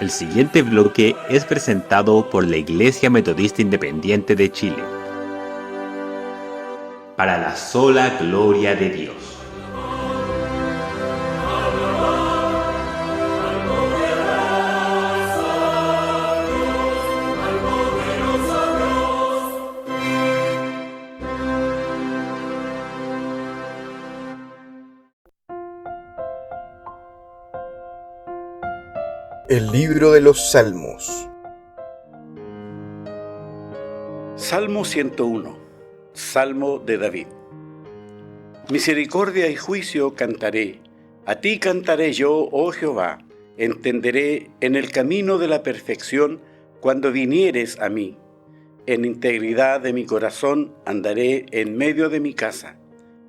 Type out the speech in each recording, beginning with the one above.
El siguiente bloque es presentado por la Iglesia Metodista Independiente de Chile. Para la sola gloria de Dios. El libro de los Salmos. Salmo 101. Salmo de David. Misericordia y juicio cantaré. A ti cantaré yo, oh Jehová. Entenderé en el camino de la perfección cuando vinieres a mí. En integridad de mi corazón andaré en medio de mi casa.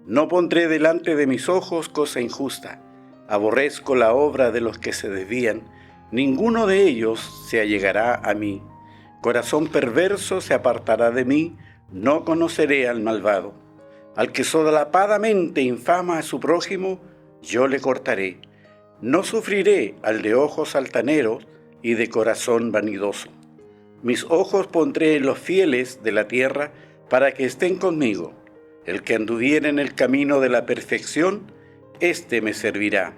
No pondré delante de mis ojos cosa injusta. Aborrezco la obra de los que se desvían. Ninguno de ellos se allegará a mí. Corazón perverso se apartará de mí, no conoceré al malvado. Al que solapadamente infama a su prójimo, yo le cortaré. No sufriré al de ojos altaneros y de corazón vanidoso. Mis ojos pondré en los fieles de la tierra para que estén conmigo. El que anduviere en el camino de la perfección, éste me servirá.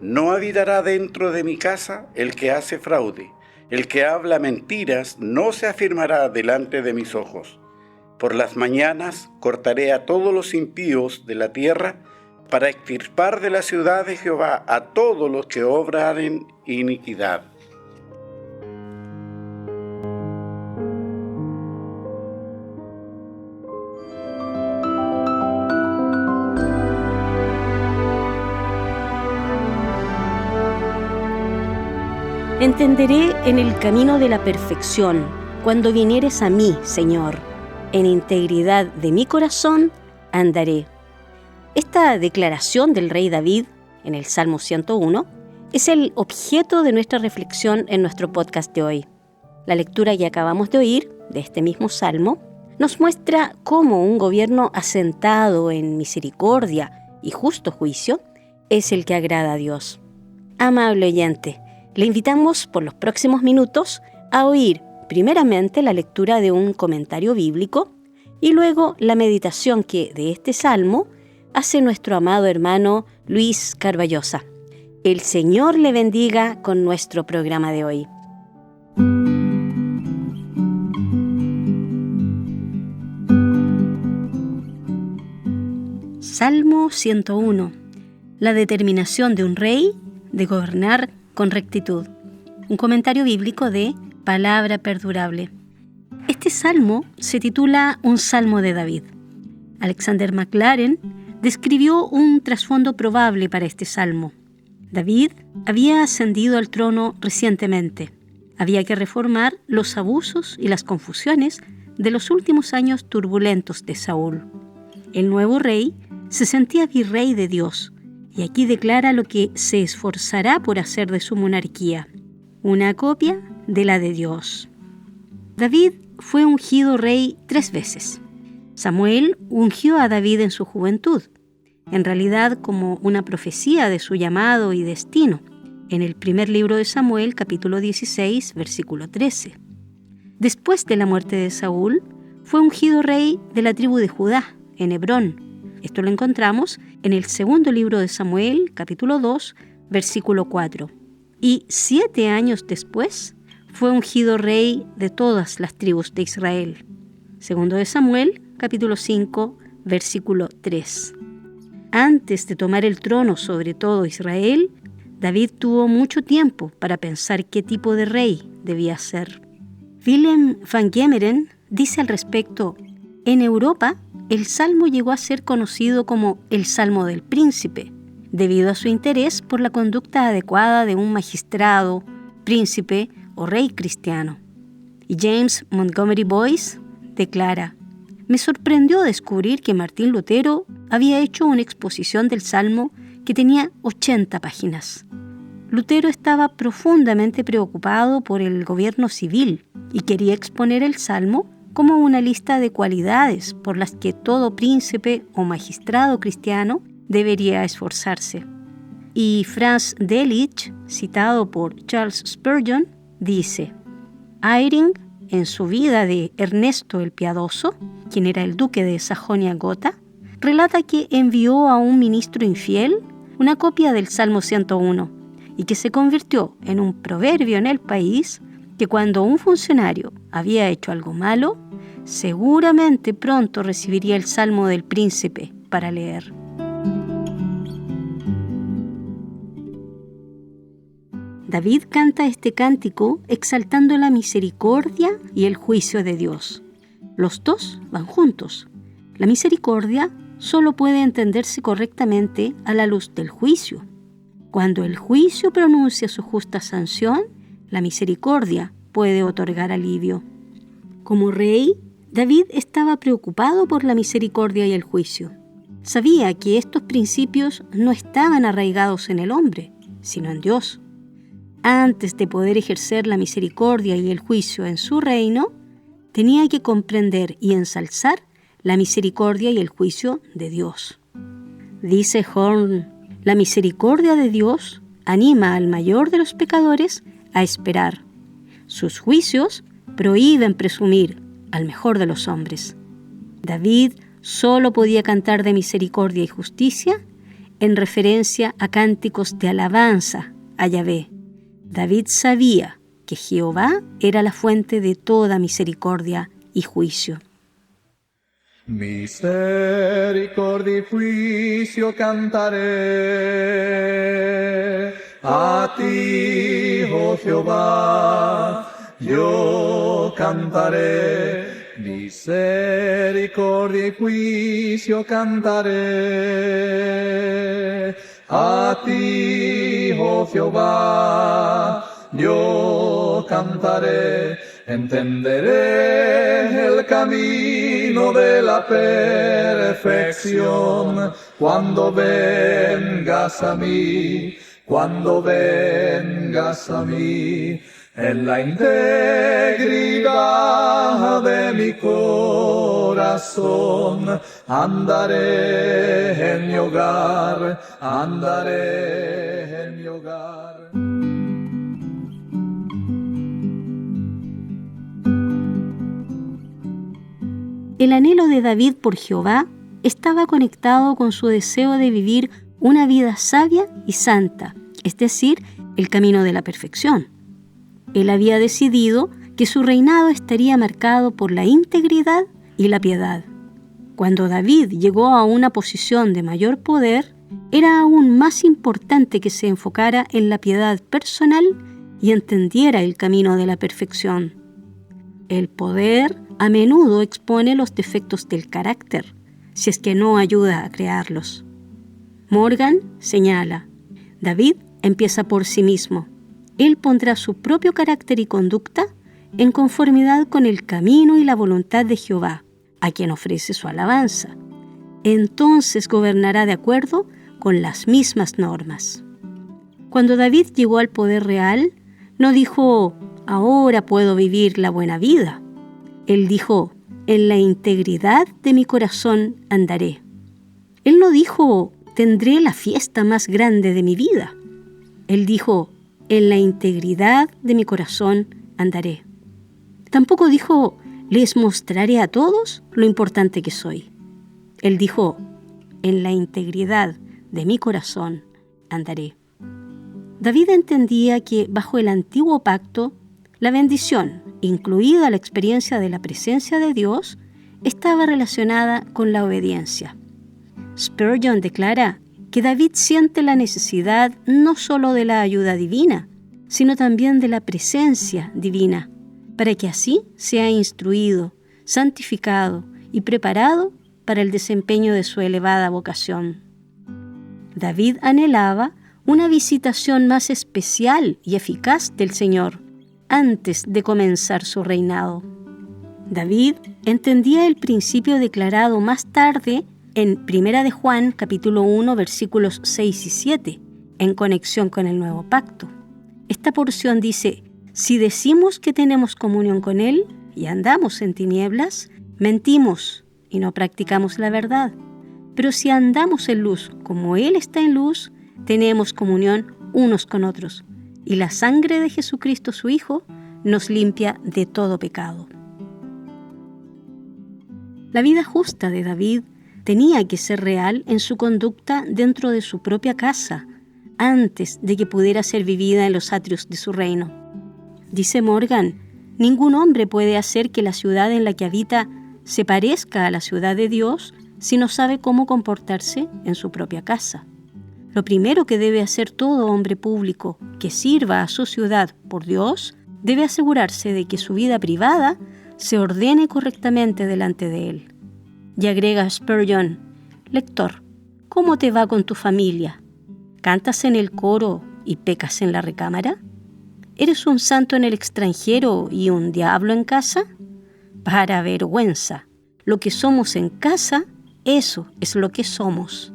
No habitará dentro de mi casa el que hace fraude. El que habla mentiras no se afirmará delante de mis ojos. Por las mañanas cortaré a todos los impíos de la tierra para extirpar de la ciudad de Jehová a todos los que obran iniquidad. Entenderé en el camino de la perfección, cuando vinieres a mí, Señor. En integridad de mi corazón andaré. Esta declaración del rey David, en el Salmo 101, es el objeto de nuestra reflexión en nuestro podcast de hoy. La lectura que acabamos de oír, de este mismo Salmo, nos muestra cómo un gobierno asentado en misericordia y justo juicio es el que agrada a Dios. Amable oyente, le invitamos por los próximos minutos a oír primeramente la lectura de un comentario bíblico y luego la meditación que de este salmo hace nuestro amado hermano Luis Carballosa. El Señor le bendiga con nuestro programa de hoy. Salmo 101. La determinación de un rey de gobernar con rectitud. Un comentario bíblico de Palabra Perdurable. Este salmo se titula Un Salmo de David. Alexander Maclaren describió un trasfondo probable para este salmo. David había ascendido al trono recientemente. Había que reformar los abusos y las confusiones de los últimos años turbulentos de Saúl. El nuevo rey se sentía virrey de Dios. Y aquí declara lo que se esforzará por hacer de su monarquía, una copia de la de Dios. David fue ungido rey 3 veces. Samuel ungió a David en su juventud, en realidad como una profecía de su llamado y destino, en el primer libro de Samuel, capítulo 16, versículo 13. Después de la muerte de Saúl, fue ungido rey de la tribu de Judá, en Hebrón. Esto lo encontramos en el segundo libro de Samuel, capítulo 2, versículo 4. Y 7 años después fue ungido rey de todas las tribus de Israel. Segundo de Samuel, capítulo 5, versículo 3. Antes de tomar el trono sobre todo Israel, David tuvo mucho tiempo para pensar qué tipo de rey debía ser. Willem van Gemeren dice al respecto: en Europa, el Salmo llegó a ser conocido como el Salmo del Príncipe, debido a su interés por la conducta adecuada de un magistrado, príncipe o rey cristiano. Y James Montgomery Boyce declara: me sorprendió descubrir que Martín Lutero había hecho una exposición del Salmo que tenía 80 páginas. Lutero estaba profundamente preocupado por el gobierno civil y quería exponer el Salmo como una lista de cualidades por las que todo príncipe o magistrado cristiano debería esforzarse. Y Franz Delitzsch, citado por Charles Spurgeon, dice: Eyring, en su vida de Ernesto el Piadoso, quien era el duque de Sajonia-Gotha, relata que envió a un ministro infiel una copia del Salmo 101 y que se convirtió en un proverbio en el país que cuando un funcionario había hecho algo malo, seguramente pronto recibiría el Salmo del Príncipe para leer. David canta este cántico exaltando la misericordia y el juicio de Dios. Los dos van juntos. La misericordia solo puede entenderse correctamente a la luz del juicio. Cuando el juicio pronuncia su justa sanción, la misericordia puede otorgar alivio. Como rey, David estaba preocupado por la misericordia y el juicio. Sabía que estos principios no estaban arraigados en el hombre, sino en Dios. Antes de poder ejercer la misericordia y el juicio en su reino, tenía que comprender y ensalzar la misericordia y el juicio de Dios. Dice Horn: la misericordia de Dios anima al mayor de los pecadores a esperar. Sus juicios prohíben presumir al mejor de los hombres. David solo podía cantar de misericordia y justicia en referencia a cánticos de alabanza a Yahvé. David sabía que Jehová era la fuente de toda misericordia y juicio. Misericordia y juicio cantaré a ti, oh Jehová, yo cantaré. Misericordia y juicio cantaré a ti, oh Jehová, yo cantaré. Entenderé el camino de la perfección cuando vengas a mí, cuando vengas a mí. En la integridad de mi corazón andaré en mi hogar, andaré en mi hogar. El anhelo de David por Jehová estaba conectado con su deseo de vivir una vida sabia y santa, es decir, el camino de la perfección. Él había decidido que su reinado estaría marcado por la integridad y la piedad. Cuando David llegó a una posición de mayor poder, era aún más importante que se enfocara en la piedad personal y entendiera el camino de la perfección. El poder a menudo expone los defectos del carácter, si es que no ayuda a crearlos. Morgan señala: David empieza por sí mismo. Él pondrá su propio carácter y conducta en conformidad con el camino y la voluntad de Jehová, a quien ofrece su alabanza. Entonces gobernará de acuerdo con las mismas normas. Cuando David llegó al poder real, no dijo: ahora puedo vivir la buena vida. Él dijo: en la integridad de mi corazón andaré. Él no dijo: tendré la fiesta más grande de mi vida. Él dijo: en la integridad de mi corazón andaré. Tampoco dijo: les mostraré a todos lo importante que soy. Él dijo: en la integridad de mi corazón andaré. David entendía que bajo el antiguo pacto, la bendición, incluida la experiencia de la presencia de Dios, estaba relacionada con la obediencia. Spurgeon declara que David siente la necesidad no solo de la ayuda divina, sino también de la presencia divina, para que así sea instruido, santificado y preparado para el desempeño de su elevada vocación. David anhelaba una visitación más especial y eficaz del Señor antes de comenzar su reinado. David entendía el principio declarado más tarde en 1 de Juan, capítulo 1, versículos 6 y 7, en conexión con el nuevo pacto. Esta porción dice: si decimos que tenemos comunión con Él y andamos en tinieblas, mentimos y no practicamos la verdad. Pero si andamos en luz como Él está en luz, tenemos comunión unos con otros, y la sangre de Jesucristo su Hijo nos limpia de todo pecado. La vida justa de David tenía que ser real en su conducta dentro de su propia casa, antes de que pudiera ser vivida en los atrios de su reino. Dice Morgan, ningún hombre puede hacer que la ciudad en la que habita se parezca a la ciudad de Dios si no sabe cómo comportarse en su propia casa. Lo primero que debe hacer todo hombre público que sirva a su ciudad por Dios debe asegurarse de que su vida privada se ordene correctamente delante de él. Y agrega Spurgeon, lector, ¿cómo te va con tu familia? ¿Cantas en el coro y pecas en la recámara? ¿Eres un santo en el extranjero y un diablo en casa? Para vergüenza, lo que somos en casa, eso es lo que somos.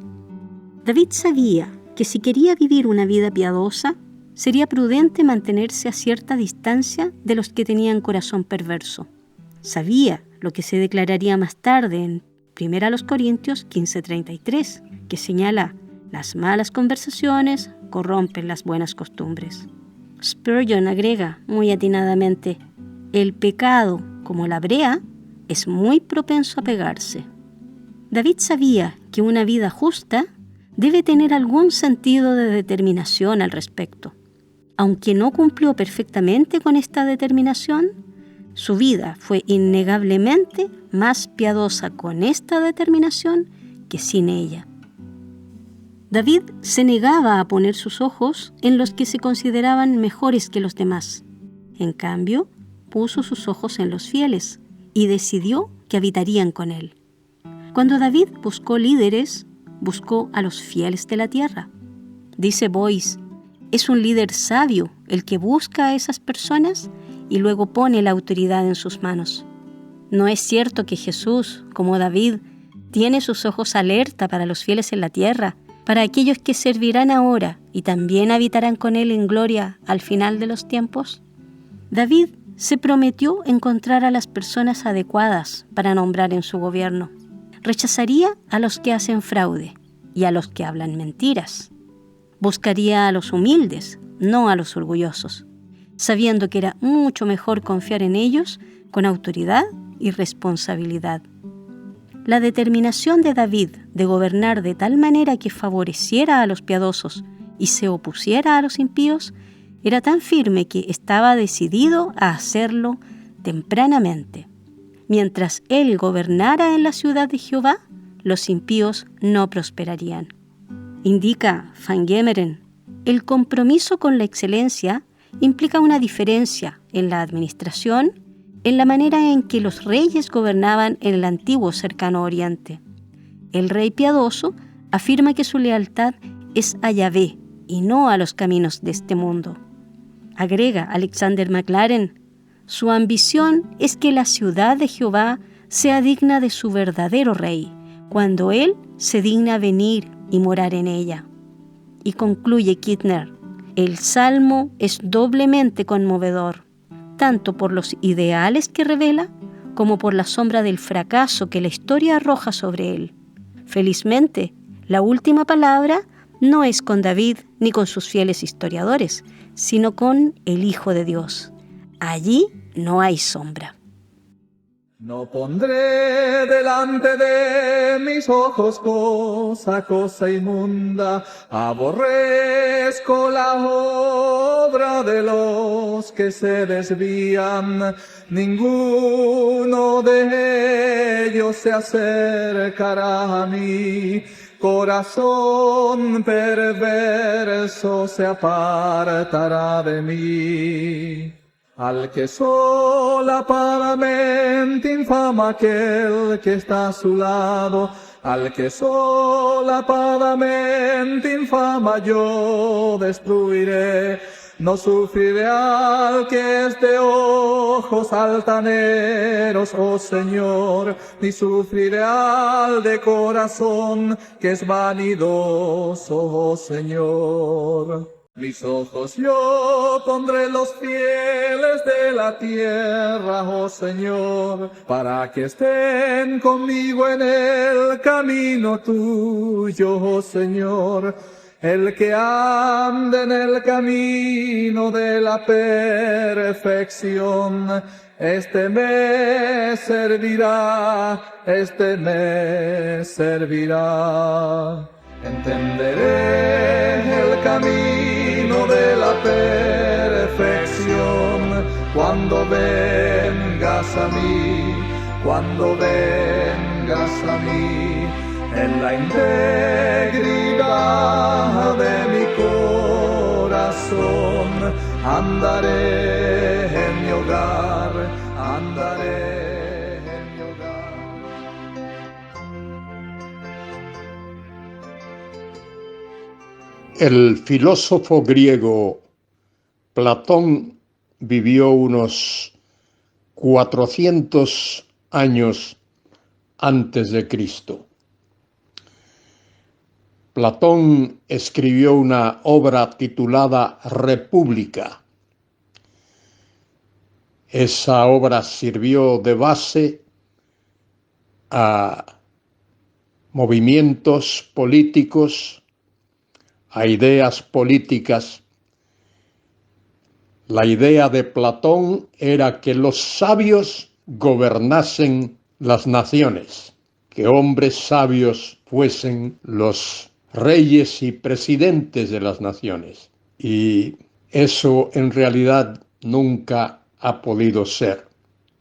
David sabía que si quería vivir una vida piadosa, sería prudente mantenerse a cierta distancia de los que tenían corazón perverso. Sabía lo que se declararía más tarde en 1 Corintios 15:33, que señala: las malas conversaciones corrompen las buenas costumbres. Spurgeon agrega muy atinadamente: el pecado, como la brea, es muy propenso a pegarse. David sabía que una vida justa debe tener algún sentido de determinación al respecto. Aunque no cumplió perfectamente con esta determinación, su vida fue innegablemente más piadosa con esta determinación que sin ella. David se negaba a poner sus ojos en los que se consideraban mejores que los demás. En cambio, puso sus ojos en los fieles y decidió que habitarían con él. Cuando David buscó líderes, buscó a los fieles de la tierra. Dice Boyce, es un líder sabio el que busca a esas personas y luego pone la autoridad en sus manos. No es cierto que Jesús, como David, tiene sus ojos alerta para los fieles en la tierra, para aquellos que servirán ahora y también habitarán con Él en gloria al final de los tiempos. David se prometió encontrar a las personas adecuadas para nombrar en su gobierno. Rechazaría a los que hacen fraude y a los que hablan mentiras. Buscaría a los humildes, no a los orgullosos, sabiendo que era mucho mejor confiar en ellos con autoridad y responsabilidad. La determinación de David de gobernar de tal manera que favoreciera a los piadosos y se opusiera a los impíos era tan firme que estaba decidido a hacerlo tempranamente. Mientras él gobernara en la ciudad de Jehová, los impíos no prosperarían. Indica Van Gemeren, el compromiso con la excelencia implica una diferencia en la administración, en la manera en que los reyes gobernaban en el antiguo cercano oriente. El rey piadoso afirma que su lealtad es a Yahvé y no a los caminos de este mundo. Agrega Alexander Maclaren, su ambición es que la ciudad de Jehová sea digna de su verdadero rey, cuando él se digna venir y morar en ella. Y concluye Kittner, el Salmo es doblemente conmovedor, tanto por los ideales que revela, como por la sombra del fracaso que la historia arroja sobre él. Felizmente, la última palabra no es con David ni con sus fieles historiadores, sino con el Hijo de Dios. Allí no hay sombra. No pondré delante de mis ojos cosa inmunda, aborrezco la obra de los que se desvían, ninguno de ellos se acercará a mí, corazón perverso se apartará de mí. Al que solapadamente infama aquel que está a su lado, al que solapadamente infama yo destruiré. No sufriré al que es de ojos altaneros, oh Señor, ni sufriré al de corazón que es vanidoso, oh Señor. Mis ojos yo pondré los fieles de la tierra, oh Señor, para que estén conmigo en el camino tuyo, oh Señor. El que ande en el camino de la perfección, este me servirá, este me servirá. Entenderé el camino de la perfección cuando vengas a mí, cuando vengas a mí. En la integridad de mi corazón andaré en mi hogar, andaré en mi hogar. El filósofo griego Platón vivió unos 400 años antes de Cristo. Platón escribió una obra titulada República. Esa obra sirvió de base a movimientos políticos, a ideas políticas. La idea de Platón era que los sabios gobernasen las naciones, que hombres sabios fuesen los reyes y presidentes de las naciones. Y eso en realidad nunca ha podido ser.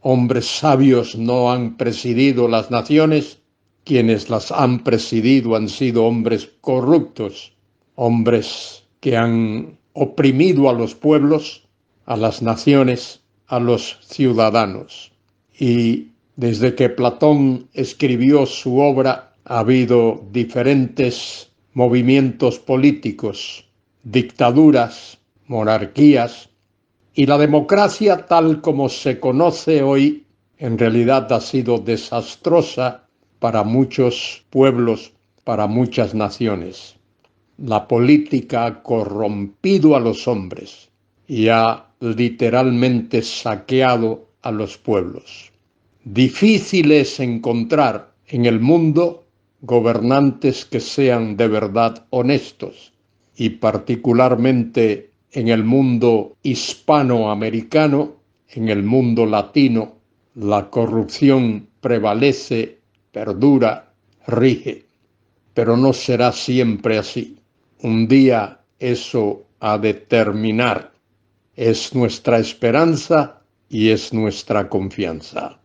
Hombres sabios no han presidido las naciones, quienes las han presidido han sido hombres corruptos, hombres que han oprimido a los pueblos, a las naciones, a los ciudadanos. Y desde que Platón escribió su obra, ha habido diferentes movimientos políticos, dictaduras, monarquías, y la democracia tal como se conoce hoy en realidad ha sido desastrosa para muchos pueblos, para muchas naciones. La política ha corrompido a los hombres y ha literalmente saqueado a los pueblos. Difícil es encontrar en el mundo gobernantes que sean de verdad honestos, y particularmente en el mundo hispanoamericano, en el mundo latino, la corrupción prevalece, perdura, rige. Pero no será siempre así. Un día eso ha de terminar. Es nuestra esperanza y es nuestra confianza.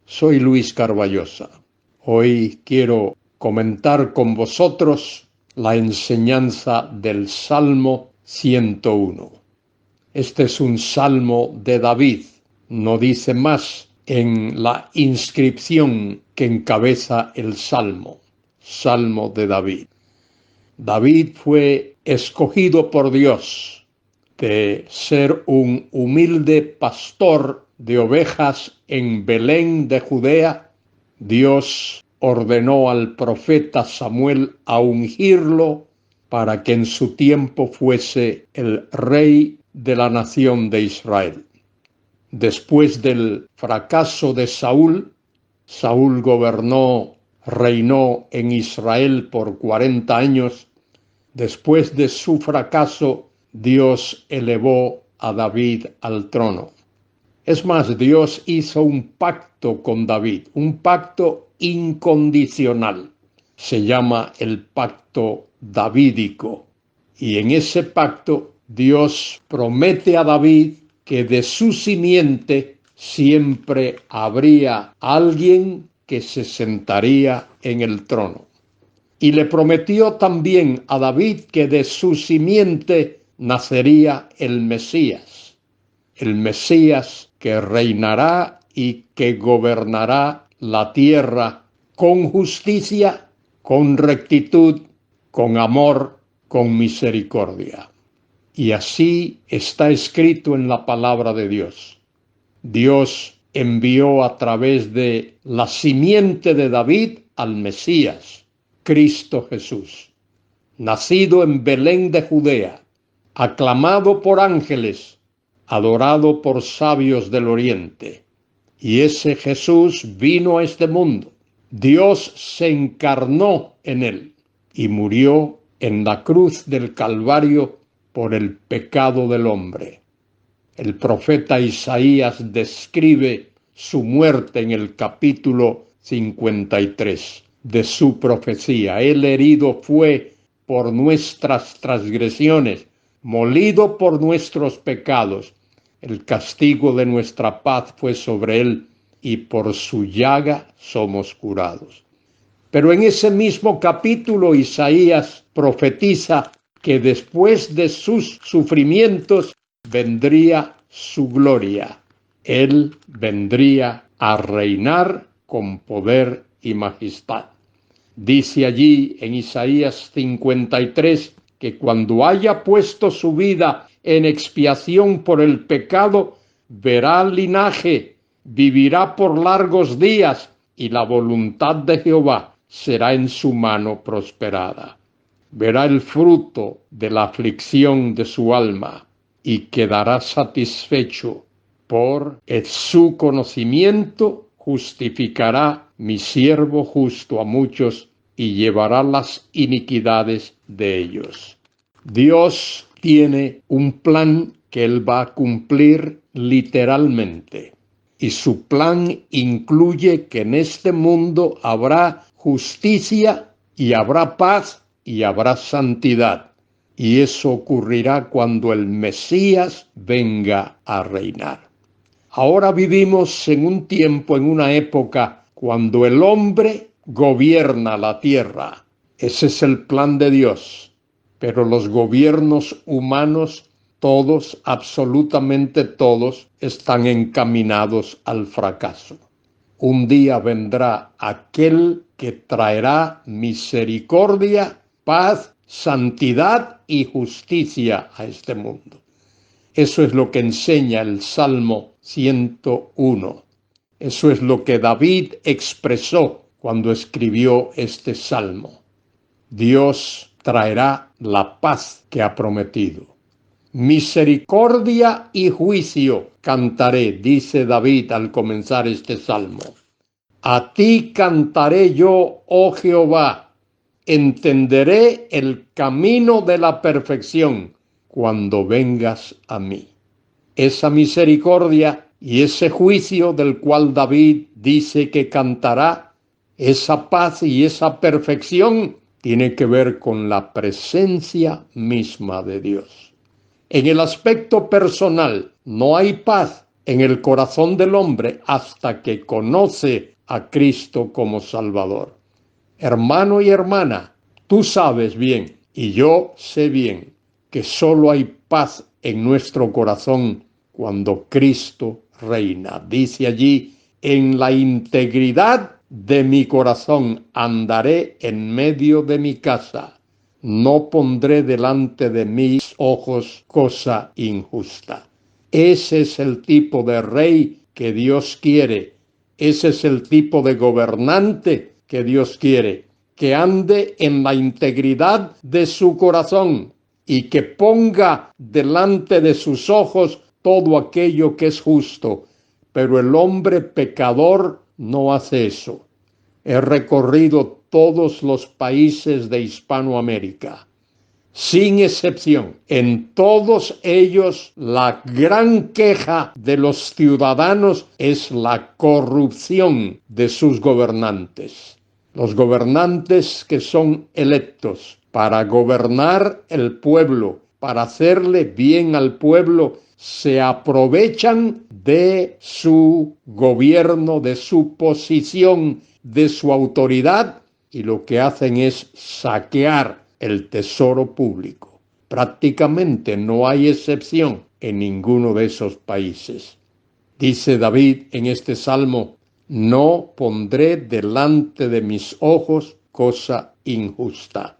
Soy Luis Carballosa. Hoy quiero comentar con vosotros la enseñanza del Salmo 101. Este es un salmo de David, no dice más en la inscripción que encabeza el salmo, Salmo de David. David fue escogido por Dios de ser un humilde pastor de ovejas en Belén de Judea. Dios ordenó al profeta Samuel a ungirlo para que en su tiempo fuese el rey de la nación de Israel. Después del fracaso de Saúl, Saúl reinó en Israel por 40 años. Después de su fracaso, Dios elevó a David al trono. Es más, Dios hizo un pacto con David, un pacto incondicional. Se llama el pacto davídico. Y en ese pacto, Dios promete a David que de su simiente siempre habría alguien que se sentaría en el trono. Y le prometió también a David que de su simiente nacería el Mesías que reinará y que gobernará la tierra con justicia, con rectitud, con amor, con misericordia. Y así está escrito en la palabra de Dios. Dios envió a través de la simiente de David al Mesías, Cristo Jesús, nacido en Belén de Judea, aclamado por ángeles, adorado por sabios del oriente. Y ese Jesús vino a este mundo. Dios se encarnó en él y murió en la cruz del Calvario por el pecado del hombre. El profeta Isaías describe su muerte en el capítulo 53 de su profecía. Él herido fue por nuestras transgresiones, molido por nuestros pecados. El castigo de nuestra paz fue sobre él, y por su llaga somos curados. Pero en ese mismo capítulo Isaías profetiza que después de sus sufrimientos vendría su gloria. Él vendría a reinar con poder y majestad. Dice allí en Isaías 53 que cuando haya puesto su vida en expiación por el pecado, verá linaje, vivirá por largos días, y la voluntad de Jehová será en su mano prosperada. Verá el fruto de la aflicción de su alma y quedará satisfecho. Por su conocimiento justificará mi siervo justo a muchos y llevará las iniquidades de ellos. Dios tiene un plan que Él va a cumplir literalmente. Y su plan incluye que en este mundo habrá justicia y habrá paz y habrá santidad. Y eso ocurrirá cuando el Mesías venga a reinar. Ahora vivimos en un tiempo, en una época, cuando el hombre gobierna la tierra. Ese es el plan de Dios. Pero los gobiernos humanos, todos, absolutamente todos, están encaminados al fracaso. Un día vendrá aquel que traerá misericordia, paz, santidad y justicia a este mundo. Eso es lo que enseña el Salmo 101. Eso es lo que David expresó cuando escribió este salmo. Dios traerá la paz que ha prometido. Misericordia y juicio cantaré, dice David al comenzar este salmo. A ti cantaré yo, oh Jehová, entenderé el camino de la perfección cuando vengas a mí. Esa misericordia y ese juicio del cual David dice que cantará, esa paz y esa perfección tiene que ver con la presencia misma de Dios. En el aspecto personal, no hay paz en el corazón del hombre hasta que conoce a Cristo como Salvador. Hermano y hermana, tú sabes bien y yo sé bien que solo hay paz en nuestro corazón cuando Cristo reina. Dice allí, en la integridad de mi corazón andaré en medio de mi casa. No pondré delante de mis ojos cosa injusta. Ese es el tipo de rey que Dios quiere. Ese es el tipo de gobernante que Dios quiere. Que ande en la integridad de su corazón y que ponga delante de sus ojos todo aquello que es justo. Pero el hombre pecador no hace eso. He recorrido todos los países de Hispanoamérica, sin excepción. En todos ellos la gran queja de los ciudadanos es la corrupción de sus gobernantes. Los gobernantes que son electos para gobernar el pueblo, para hacerle bien al pueblo, se aprovechan de su gobierno, de su posición, de su autoridad, y lo que hacen es saquear el tesoro público. Prácticamente no hay excepción en ninguno de esos países. Dice David en este salmo, no pondré delante de mis ojos cosa injusta.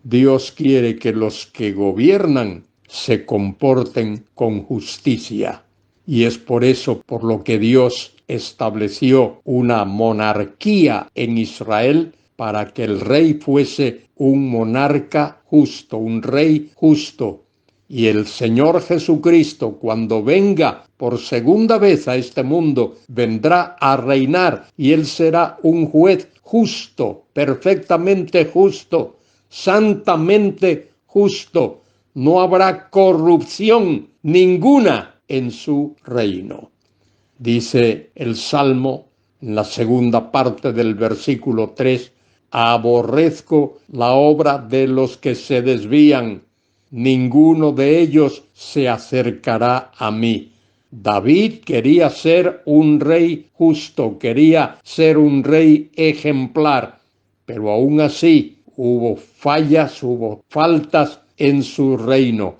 Dios quiere que los que gobiernan se comporten con justicia. Y es por eso por lo que Dios estableció una monarquía en Israel para que el rey fuese un monarca justo, un rey justo. Y el Señor Jesucristo, cuando venga por segunda vez a este mundo, vendrá a reinar y Él será un juez justo, perfectamente justo. santamente justo. No habrá corrupción ninguna en su reino. Dice el Salmo, en la segunda parte del versículo 3, aborrezco la obra de los que se desvían, ninguno de ellos se acercará a mí. David quería ser un rey justo, quería ser un rey ejemplar, pero aún así hubo fallas, hubo faltas en su reino.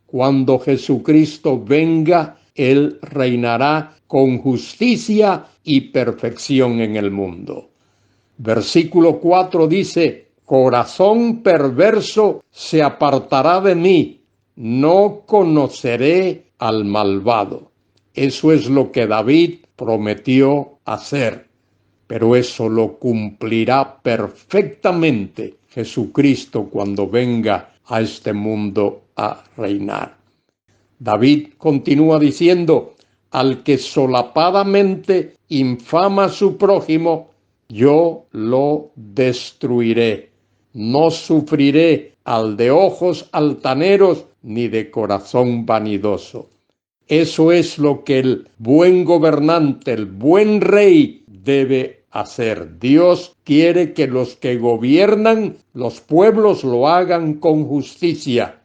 Cuando Jesucristo venga, Él reinará con justicia y perfección en el mundo. Versículo 4 dice, corazón perverso se apartará de mí, no conoceré al malvado. Eso es lo que David prometió hacer, pero eso lo cumplirá perfectamente Jesucristo cuando venga a este mundo a reinar. David continúa diciendo, al que solapadamente infama a su prójimo, yo lo destruiré. No sufriré al de ojos altaneros ni de corazón vanidoso. Eso es lo que el buen gobernante, el buen rey debe hacer. Dios quiere que los que gobiernan los pueblos lo hagan con justicia.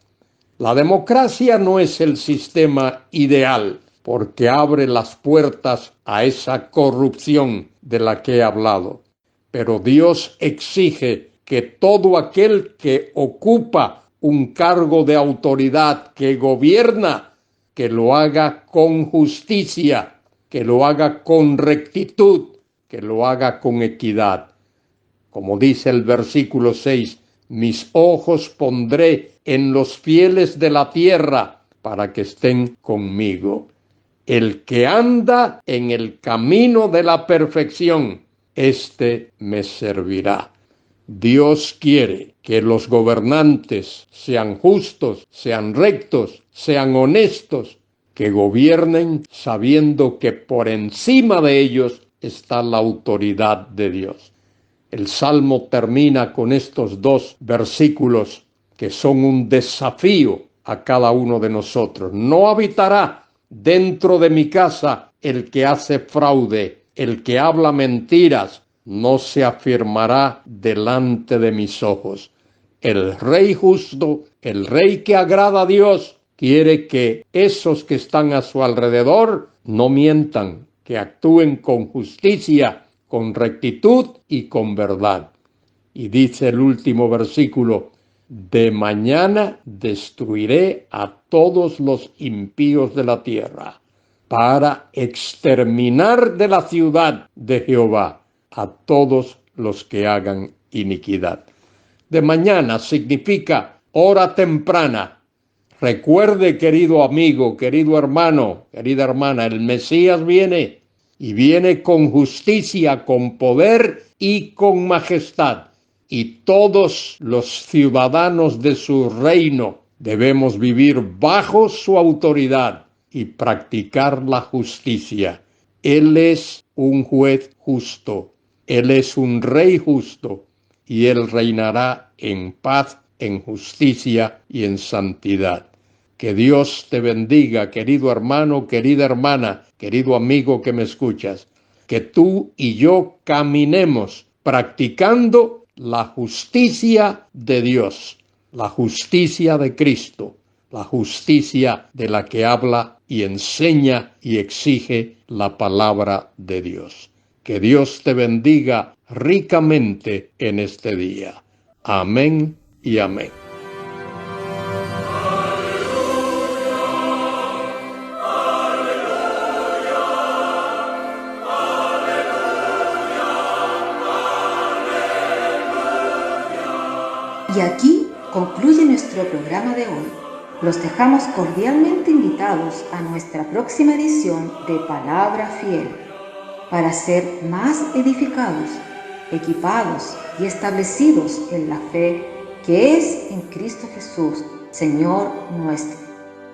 La democracia no es el sistema ideal, porque abre las puertas a esa corrupción de la que he hablado. Pero Dios exige que todo aquel que ocupa un cargo de autoridad, que gobierna, que lo haga con justicia, que lo haga con rectitud, que lo haga con equidad. Como dice el versículo 6, mis ojos pondré en los fieles de la tierra para que estén conmigo. El que anda en el camino de la perfección, éste me servirá. Dios quiere que los gobernantes sean justos, sean rectos, sean honestos, que gobiernen sabiendo que por encima de ellos está la autoridad de Dios. El Salmo termina con estos dos versículos que son un desafío a cada uno de nosotros. No habitará dentro de mi casa el que hace fraude, el que habla mentiras, no se afirmará delante de mis ojos. El rey justo, el rey que agrada a Dios, quiere que esos que están a su alrededor no mientan, que actúen con justicia, con rectitud y con verdad. Y dice el último versículo, de mañana destruiré a todos los impíos de la tierra, para exterminar de la ciudad de Jehová a todos los que hagan iniquidad. De mañana significa hora temprana. Recuerde, querido amigo, querido hermano, querida hermana, el Mesías viene y viene con justicia, con poder y con majestad. Y todos los ciudadanos de su reino debemos vivir bajo su autoridad y practicar la justicia. Él es un juez justo, Él es un rey justo y Él reinará en paz, en justicia y en santidad. Que Dios te bendiga, querido hermano, querida hermana, querido amigo que me escuchas. Que tú y yo caminemos practicando la justicia de Dios, la justicia de Cristo, la justicia de la que habla y enseña y exige la palabra de Dios. Que Dios te bendiga ricamente en este día. Amén y amén. Y aquí concluye nuestro programa de hoy. Los dejamos cordialmente invitados a nuestra próxima edición de Palabra Fiel, para ser más edificados, equipados y establecidos en la fe que es en Cristo Jesús, Señor nuestro.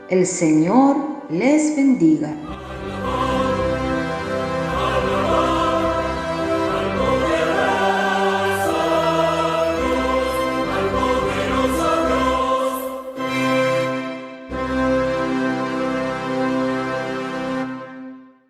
El Señor les bendiga.